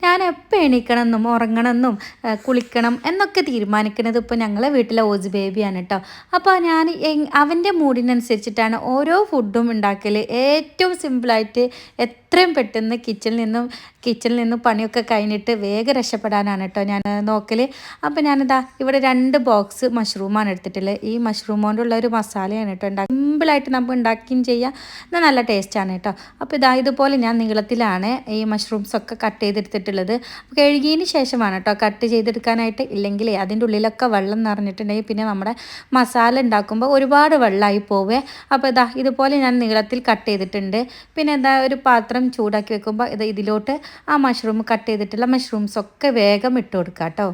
ഞാൻ എപ്പോൾ എണീക്കണമെന്നും ഉറങ്ങണമെന്നും കുളിക്കണം എന്നൊക്കെ തീരുമാനിക്കുന്നത് ഇപ്പോൾ ഞങ്ങളെ വീട്ടിലെ ഓജ് ബേബിയാണ് കേട്ടോ. അപ്പോൾ ഞാൻ അവൻ്റെ മൂഡിനനുസരിച്ചിട്ടാണ് ഓരോ ഫുഡും ഉണ്ടാക്കൽ. ഏറ്റവും സിമ്പിളായിട്ട് എത്രയും പെട്ടെന്ന് കിച്ചണിൽ നിന്നും പണിയൊക്കെ കഴിഞ്ഞിട്ട് വേഗം രക്ഷപ്പെടാനാണ് കേട്ടോ ഞാൻ നോക്കൽ. അപ്പോൾ ഞാനിതാ ഇവിടെ 2 ബോക്സ് മഷ്റൂമാണ് എടുത്തിട്ടുള്ളത്. ഈ മഷ്റൂം കൊണ്ടുള്ള ഒരു മസാലയാണ് കേട്ടോ ഉണ്ടാക്കി. സിമ്പിളായിട്ട് നമുക്ക് ഉണ്ടാക്കുകയും ചെയ്യാം, എന്നാൽ നല്ല ടേസ്റ്റാണ് കേട്ടോ. അപ്പോൾ ഇതുപോലെ ഞാൻ നീളത്തിലാണ് ഈ മഷ്റൂംസൊക്കെ കട്ട് ചെയ്തെടുത്തിട്ടുള്ളത്. കഴുകിയതിന് ശേഷമാണ് കേട്ടോ കട്ട് ചെയ്തെടുക്കാനായിട്ട്. ഇല്ലെങ്കിൽ അതിൻ്റെ ഉള്ളിലൊക്കെ വെള്ളം നിറഞ്ഞിട്ടുണ്ടെങ്കിൽ പിന്നെ നമ്മുടെ മസാല ഉണ്ടാക്കുമ്പോൾ ഒരുപാട് വെള്ളമായി പോവേ. അപ്പോൾ ഇതുപോലെ ഞാൻ നീളത്തിൽ കട്ട് ചെയ്തിട്ടുണ്ട്. പിന്നെ ഒരു പാത്രം ചൂടാക്കി വെക്കുമ്പോൾ ഇതിലോട്ട് ആ മഷ്റൂം കട്ട് ചെയ്തിട്ടുള്ള മഷ്റൂംസൊക്കെ വേഗം ഇട്ട് കൊടുക്കുക കേട്ടോ.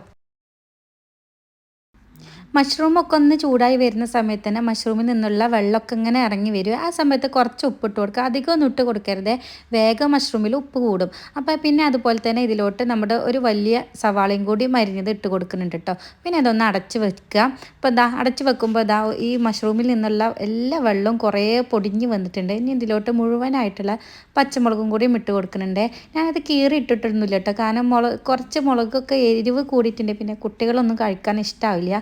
മഷ്റൂമൊക്കെ ഒന്ന് ചൂടായി വരുന്ന സമയത്ത് തന്നെ മഷ്റൂമിൽ നിന്നുള്ള വെള്ളമൊക്കെ ഇങ്ങനെ ഇറങ്ങി വരും. ആ സമയത്ത് കുറച്ച് ഉപ്പിട്ട് കൊടുക്കുക, അധികം ഒന്നും ഇട്ട് കൊടുക്കരുത്, വേഗം മഷ്റൂമിൽ ഉപ്പ് കൂടും. അപ്പോൾ പിന്നെ അതുപോലെ തന്നെ ഇതിലോട്ട് നമ്മുടെ ഒരു വലിയ സവാളയും കൂടി മരിഞ്ഞത് ഇട്ട് കൊടുക്കുന്നുണ്ട് കേട്ടോ. പിന്നെ അതൊന്ന് അടച്ച് വെക്കുക. അപ്പോൾ അടച്ച് വെക്കുമ്പോൾ ഈ മഷ്റൂമിൽ നിന്നുള്ള എല്ലാ വെള്ളവും കുറേ പൊടിഞ്ഞ് വന്നിട്ടുണ്ട്. ഇനി ഇതിലോട്ട് മുഴുവനായിട്ടുള്ള പച്ചമുളകും കൂടിയും ഇട്ട് കൊടുക്കുന്നുണ്ട്. ഞാനത് കീറി ഇട്ടിട്ടൊന്നുമില്ല കേട്ടോ, കാരണം കുറച്ച് മുളകൊക്കെ എരിവ് കൂടിയിട്ടുണ്ട്, പിന്നെ കുട്ടികളൊന്നും കഴിക്കാൻ ഇഷ്ടമാവില്ല.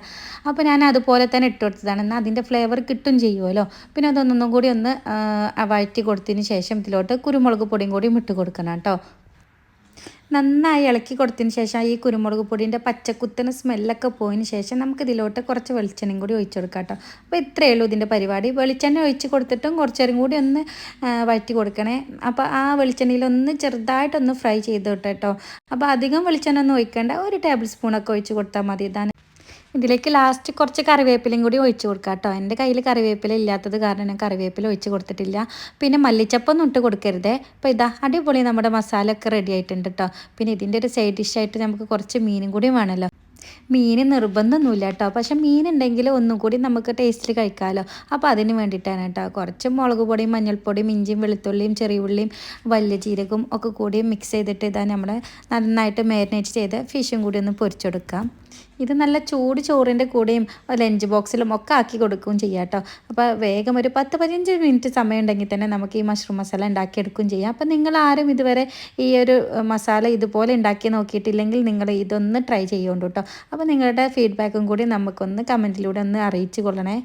അപ്പോൾ ഞാൻ അതുപോലെ തന്നെ ഇട്ട് കൊടുത്തതാണ്, എന്നാൽ അതിൻ്റെ ഫ്ലേവർ കിട്ടും ചെയ്യുമല്ലോ. പിന്നെ അതൊന്നും കൂടി ഒന്ന് വഴറ്റി കൊടുത്തതിന് ശേഷം ഇതിലോട്ട് കുരുമുളക് പൊടിയും കൂടിയും ഇട്ട് കൊടുക്കണം കേട്ടോ. നന്നായി ഇളക്കി കൊടുത്തതിന് ശേഷം ഈ കുരുമുളക് പൊടിൻ്റെ പച്ചക്കുത്തിന് സ്മെല്ലൊക്കെ പോയതിന് ശേഷം നമുക്ക് ഇതിലോട്ട് കുറച്ച് വെളിച്ചെണ്ണയും കൂടി ഒഴിച്ച് കൊടുക്കാം കേട്ടോ. അപ്പോൾ ഇത്രയേ ഉള്ളൂ ഇതിൻ്റെ പരിപാടി. വെളിച്ചെണ്ണ ഒഴിച്ച് കൊടുത്തിട്ടും കുറച്ചേരം കൂടി ഒന്ന് വഴറ്റി കൊടുക്കണേ. അപ്പോൾ ആ വെളിച്ചെണ്ണയിലൊന്ന് ചെറുതായിട്ടൊന്ന് ഫ്രൈ ചെയ്ത് കേട്ടോ. അപ്പോൾ അധികം വെളിച്ചെണ്ണ ഒന്നും ഒഴിക്കേണ്ട, 1 ടേബിൾ സ്പൂണൊക്കെ ഒഴിച്ച് കൊടുത്താൽ മതി. ഇതിലേക്ക് ലാസ്റ്റ് കുറച്ച് കറിവേപ്പിലയും കൂടി ഒഴിച്ച് കൊടുക്കാം കേട്ടോ. എൻ്റെ കയ്യിൽ കറിവേപ്പില ഇല്ലാത്തത് കാരണം ഞാൻ കറിവേപ്പില ഒഴിച്ച് കൊടുത്തിട്ടില്ല. പിന്നെ മല്ലിച്ചപ്പൊന്നും ഇട്ട് കൊടുക്കരുതേ. അപ്പോൾ അടിപൊളി നമ്മുടെ മസാല ഒക്കെ റെഡി ആയിട്ടുണ്ട് കേട്ടോ. പിന്നെ ഇതിൻ്റെ ഒരു സൈഡ് ഡിഷായിട്ട് നമുക്ക് കുറച്ച് മീനും കൂടി വേണമല്ലോ. മീൻ നിർബന്ധമൊന്നുമില്ല കേട്ടോ, പക്ഷെ മീനുണ്ടെങ്കിൽ ഒന്നും കൂടി നമുക്ക് ടേസ്റ്റിൽ കഴിക്കാമല്ലോ. അപ്പോൾ അതിന് വേണ്ടിയിട്ടാണ് കേട്ടോ. കുറച്ച് മുളക് പൊടിയും മഞ്ഞൾപ്പൊടിയും ഇഞ്ചിയും വെളുത്തുള്ളിയും ചെറിയ ഉള്ളിയും വലിയ ജീരകവും ഒക്കെ കൂടി മിക്സ് ചെയ്തിട്ട് നമ്മൾ നന്നായിട്ട് മാരിനേറ്റ് ചെയ്ത് ഫിഷും കൂടി ഒന്ന് പൊരിച്ചെടുക്കാം. ഇത് നല്ല ചൂട് ചോറിൻ്റെ കൂടെയും ലഞ്ച് ബോക്സിലും ഒക്കെ ആക്കി കൊടുക്കുകയും ചെയ്യാം കേട്ടോ. അപ്പോൾ വേഗം ഒരു 10-15 മിനിറ്റ് സമയം ഉണ്ടെങ്കിൽ തന്നെ നമുക്ക് ഈ മഷ്റൂം മസാല ഉണ്ടാക്കിയെടുക്കുകയും ചെയ്യാം. അപ്പോൾ നിങ്ങൾ ആരും ഇതുവരെ ഈ ഒരു മസാല ഇതുപോലെ ഉണ്ടാക്കി നോക്കിയിട്ടില്ലെങ്കിൽ നിങ്ങൾ ഇതൊന്ന് ട്രൈ ചെയ്യുന്നുണ്ട് കേട്ടോ. അപ്പോൾ നിങ്ങളുടെ ഫീഡ്ബാക്കും കൂടി നമുക്കൊന്ന് കമൻറ്റിലൂടെ ഒന്ന് അറിയിച്ചു കൊള്ളണേ.